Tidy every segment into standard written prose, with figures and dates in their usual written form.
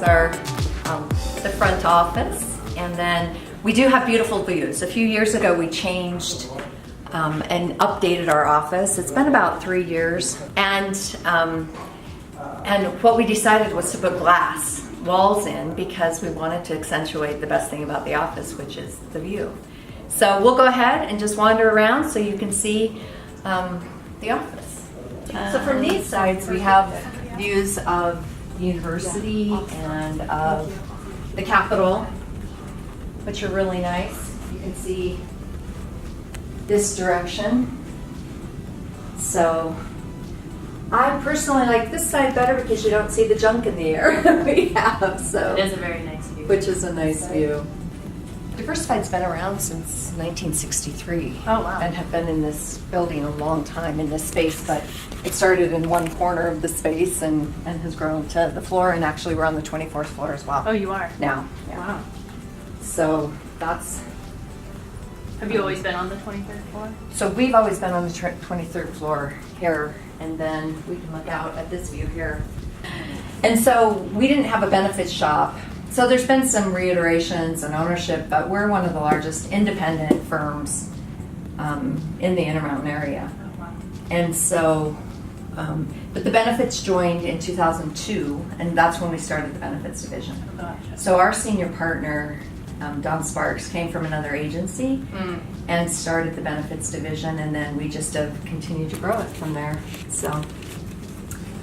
our the front office, and then we do have beautiful views. A few years ago we changed and updated our office. It's been about 3 years, and what we decided was to put glass walls in because we wanted to accentuate the best thing about the office, which is the view. So we'll go ahead and just wander around so you can see the office. So from these sides we have views of the university and of the Capitol, which are really nice. You can see this direction. So I personally like this side better because you don't see the junk in the air that we have. So it is a very nice view. Which is a nice view. Diversified's been around since 1963. Oh, wow. And have been in this building a long time in this space, but it started in one corner of the space and has grown to the floor, and actually we're on the 24th floor as well. Oh, you are? Now. Yeah. Wow. So that's... Have you always been on the 23rd floor? So we've always been on the 23rd floor here, and then we can look out at this view here. And so we didn't have a benefits shop. So there's been some reiterations and ownership, but we're one of the largest independent firms in the Intermountain area. Oh, wow. And so, but the benefits joined in 2002, and that's when we started the benefits division. Oh, gotcha. So our senior partner, Don Sparks, came from another agency and started the benefits division, and then we just have continued to grow it from there. So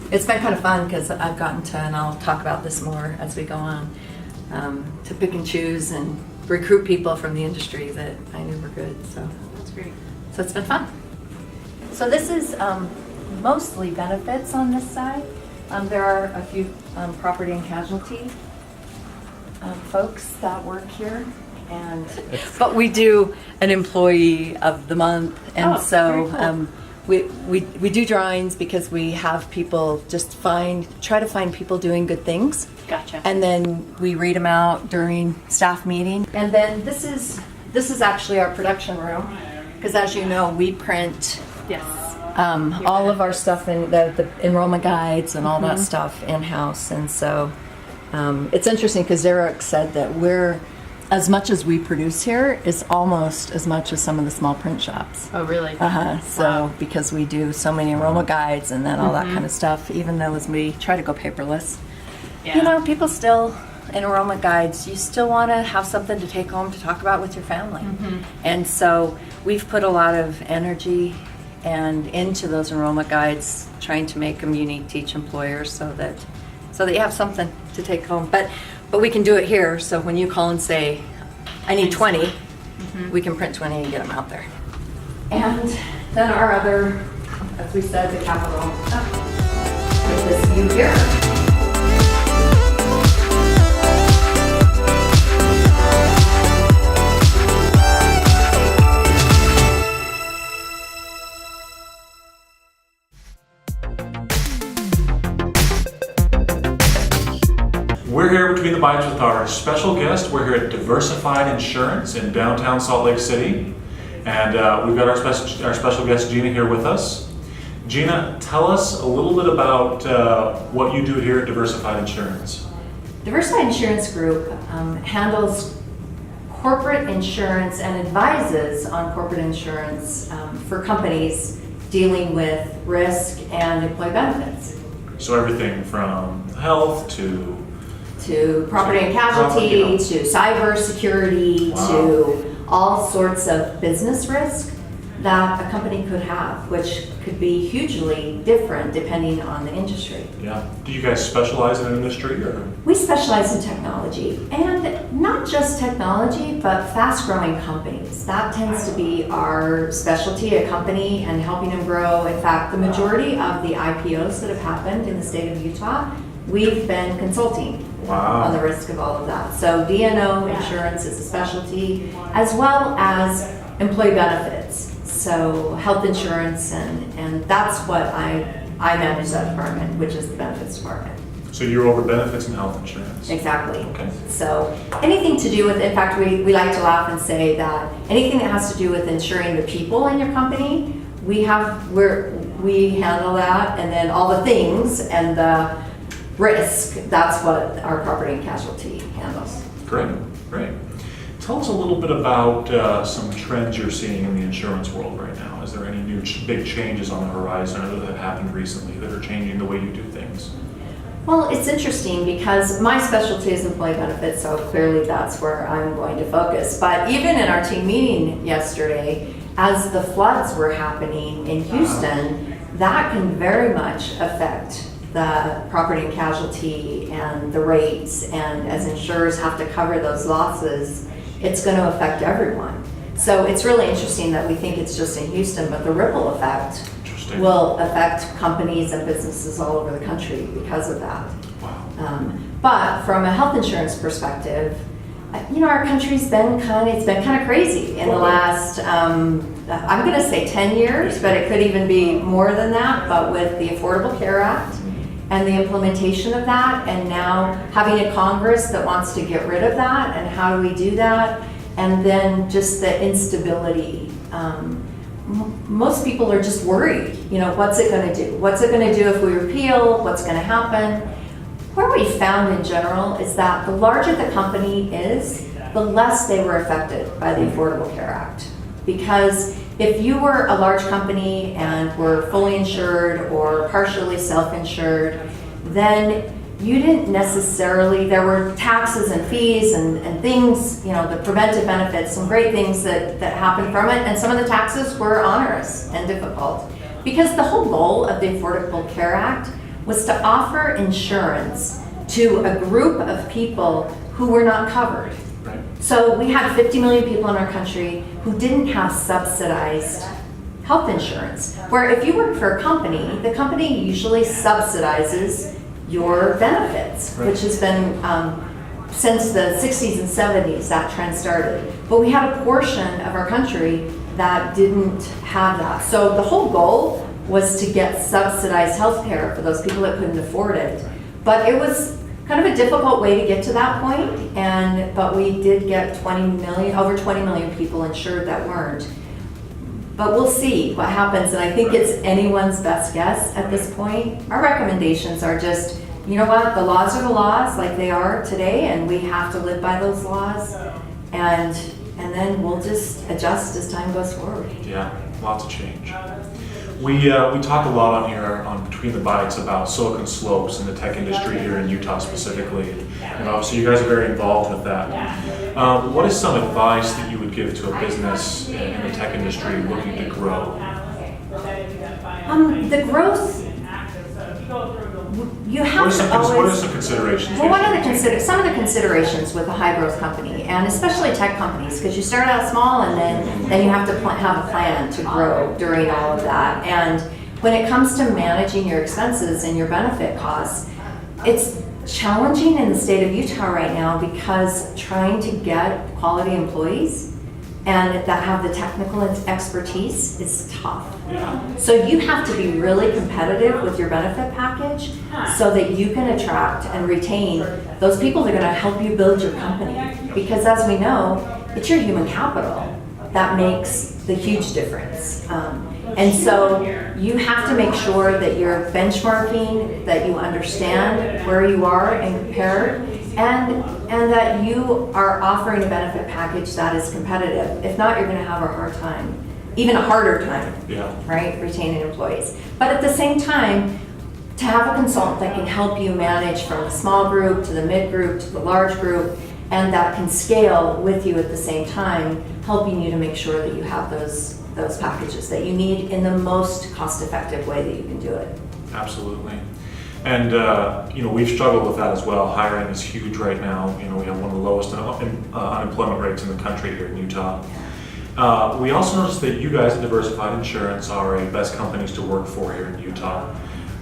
it's been kind of fun because I've gotten to, and I'll talk about this more as we go on, to pick and choose and recruit people from the industry that I knew were good. So That's great. So it's been fun. So this is mostly benefits on this side. There are a few property and casualty folks that work here, but we do an employee of the month, and we do drawings because we have people just try to find people doing good things. Gotcha. And then we read them out during staff meeting. And then this is actually our production room, because as you know, we print Yes. all of our stuff in the enrollment guides and all that stuff in-house. And so it's interesting because Derek said that we're, as much as we produce here, is almost as much as some of the small print shops. Oh, really? So Wow. because we do so many enrollment guides and then all that kind of stuff, even though as we try to go paperless, Yeah. you know, people still, in enrollment guides, you still want to have something to take home to talk about with your family. And so we've put a lot of energy and into those enrollment guides, trying to make them unique to each employer so that you have something to take home. But we can do it here, so when you call and say, I need 20, we can print 20 and get them out there. And then our other, as we said, the Capitol, with this view here. We're here between the Bytes with our special guest. We're here at Diversified Insurance in downtown Salt Lake City. And we've got our special guest, Jeana, here with us. Jeana, tell us a little bit about what you do here at Diversified Insurance. Diversified Insurance Group handles corporate insurance and advises on corporate insurance for companies dealing with risk and employee benefits. So everything from health to property and casualty, to cyber security, to all sorts of business risk that a company could have, which could be hugely different depending on the industry. Yeah. Do you guys specialize in an industry, or? We specialize in technology, and not just technology, but fast-growing companies. That tends to be our specialty, a company, and helping them grow. In fact, the majority of the IPOs that have happened in the state of Utah, we've been consulting on the risk of all of that. So D&O insurance is a specialty, as well as employee benefits. So health insurance, and that's what I manage that department, which is the benefits department. So you're over benefits and health insurance. Exactly. Okay. So anything to do with, in fact, we like to laugh and say that anything that has to do with ensuring the people in your company, we handle that, and then all the things and the risk, that's what our property and casualty handles. Great, great. Tell us a little bit about some trends you're seeing in the insurance world right now. Is there any new big changes on the horizon that have happened recently that are changing the way you do things? Well, it's interesting because my specialty is employee benefits, so clearly that's where I'm going to focus. But even in our team meeting yesterday, as the floods were happening in Houston, that can very much affect the property and casualty and the rates, and as insurers have to cover those losses, it's going to affect everyone. So it's really interesting that we think it's just in Houston, but the ripple effect will affect companies and businesses all over the country because of that. Wow. But from a health insurance perspective, our country's been kind of crazy in the last, I'm going to say 10 years, but it could even be more than that. But with the Affordable Care Act and the implementation of that, and now having a Congress that wants to get rid of that, and how do we do that? And then just the instability. Most people are just worried, what's it going to do? What's it going to do if we repeal? What's going to happen? Where we found in general is that the larger the company is, the less they were affected by the Affordable Care Act. Because if you were a large company and were fully insured or partially self-insured, then you didn't necessarily, there were taxes and fees and things, the preventive benefits, some great things that happened from it, and some of the taxes were onerous and difficult. Because the whole goal of the Affordable Care Act was to offer insurance to a group of people who were not covered. Right. So we had 50 million people in our country who didn't have subsidized health insurance, where if you work for a company, the company usually subsidizes your benefits, right, which has been since the 60s and 70s, that trend started. But we had a portion of our country that didn't have that. So the whole goal was to get subsidized health care for those people that couldn't afford it. But it was kind of a difficult way to get to that point, but we did get over 20 million people insured that weren't. But we'll see what happens, and I think it's anyone's best guess at this point. Our recommendations are just, the laws are the laws like they are today, and we have to live by those laws, and then we'll just adjust as time goes forward. Yeah, lots of change. We talk a lot on here on Between the Bytes about Silicon Slopes and the tech industry here in Utah specifically, and obviously you guys are very involved with that. What is some advice that you would give to a business in the tech industry looking to grow? The growth, you have to always... What are some considerations? Well, some of the considerations with a high growth company, and especially tech companies, because you start out small and then you have to have a plan to grow during all of that. And when it comes to managing your expenses and your benefit costs, it's challenging in the state of Utah right now, because trying to get quality employees and that have the technical expertise is tough. Yeah. So you have to be really competitive with your benefit package so that you can attract and retain those people that are going to help you build your company. Because as we know, it's your human capital that makes the huge difference. And so you have to make sure that you're benchmarking, that you understand where you are and compare, and that you are offering a benefit package that is competitive. If not, you're going to have a hard time, even a harder time, right, retaining employees. But at the same time, to have a consultant that can help you manage from the small group to the mid group to the large group, and that can scale with you at the same time, helping you to make sure that you have those packages that you need in the most cost-effective way that you can do it. Absolutely. And we've struggled with that as well. Hiring is huge right now. We have one of the lowest unemployment rates in the country here in Utah. We also noticed that you guys at Diversified Insurance are a best companies to work for here in Utah.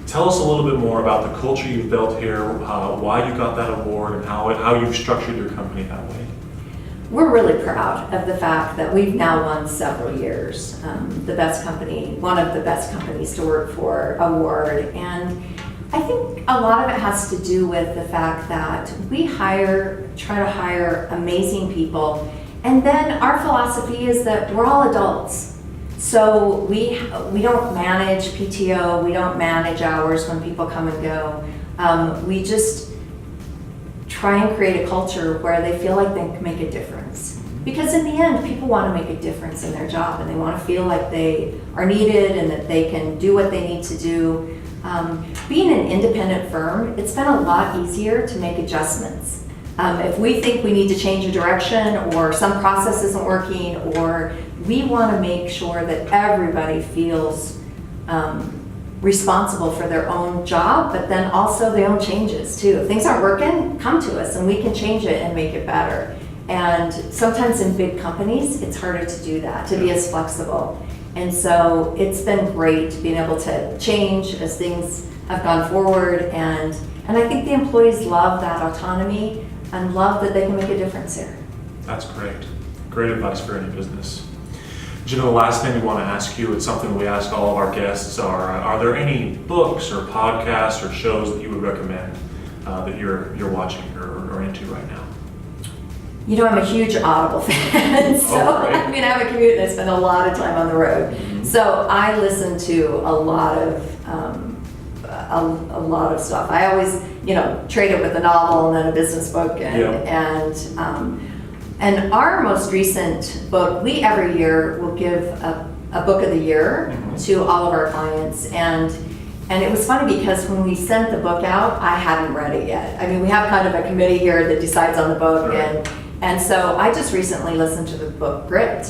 Tell us a little bit more about the culture you've built here, why you got that award, and how you've structured your company that way. We're really proud of the fact that we've now won several years the best company, one of the best companies to work for award. And I think a lot of it has to do with the fact that we try to hire amazing people. And then our philosophy is that we're all adults. So we don't manage PTO, we don't manage hours when people come and go. We just try and create a culture where they feel like they can make a difference. Because in the end, people want to make a difference in their job, and they want to feel like they are needed and that they can do what they need to do. Being an independent firm, it's been a lot easier to make adjustments. If we think we need to change a direction, or some process isn't working, or we want to make sure that everybody feels responsible for their own job, but then also their own changes too. If things aren't working, come to us and we can change it and make it better. And sometimes in big companies, it's harder to do that, to be as flexible. And so it's been great being able to change as things have gone forward. And I think the employees love that autonomy and love that they can make a difference here. That's great. Great advice for any business. Jeana, the last thing we want to ask you, it's something we ask all of our guests, are there any books or podcasts or shows that you would recommend that you're watching or into right now? You know, I'm a huge Audible fan, so right. I mean, I have a commute and I spend a lot of time on the road. Mm-hmm. So I listen to a lot of stuff. I always, trade it with a novel and then a business book, and our most recent book, we every year will give a book of the year to all of our clients, and it was funny because when we sent the book out, I hadn't read it yet. I mean, we have kind of a committee here that decides on the book, right. and so I just recently listened to the book Grit,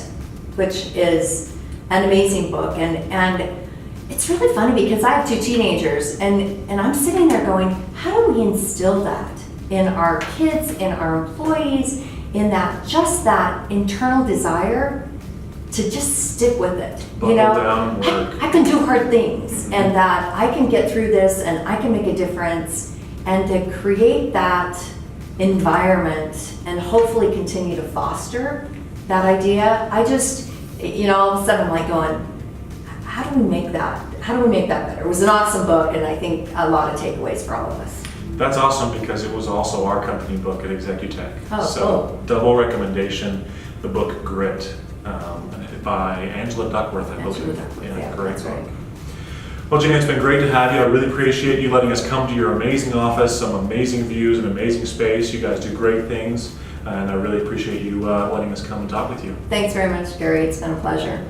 which is an amazing book, and it's really funny because I have 2 teenagers, and I'm sitting there going, how do we instill that in our kids, in our employees, in that internal desire to just stick with it. Buckle down, work. I can do hard things, and that I can get through this and I can make a difference, and to create that environment and hopefully continue to foster that idea. I just, all of a sudden I'm like going, how do we make that better? It was an awesome book, and I think a lot of takeaways for all of us. That's awesome because it was also our company book at Executech. Oh, so cool. Double recommendation, the book Grit by Angela Duckworth, I believe. Angela Duckworth, yeah, Great that's book. right. Well, Jeana, it's been great to have you. I really appreciate you letting us come to your amazing office, some amazing views, and amazing space. You guys do great things, and I really appreciate you letting us come and talk with you. Thanks very much, Gary. It's been a pleasure.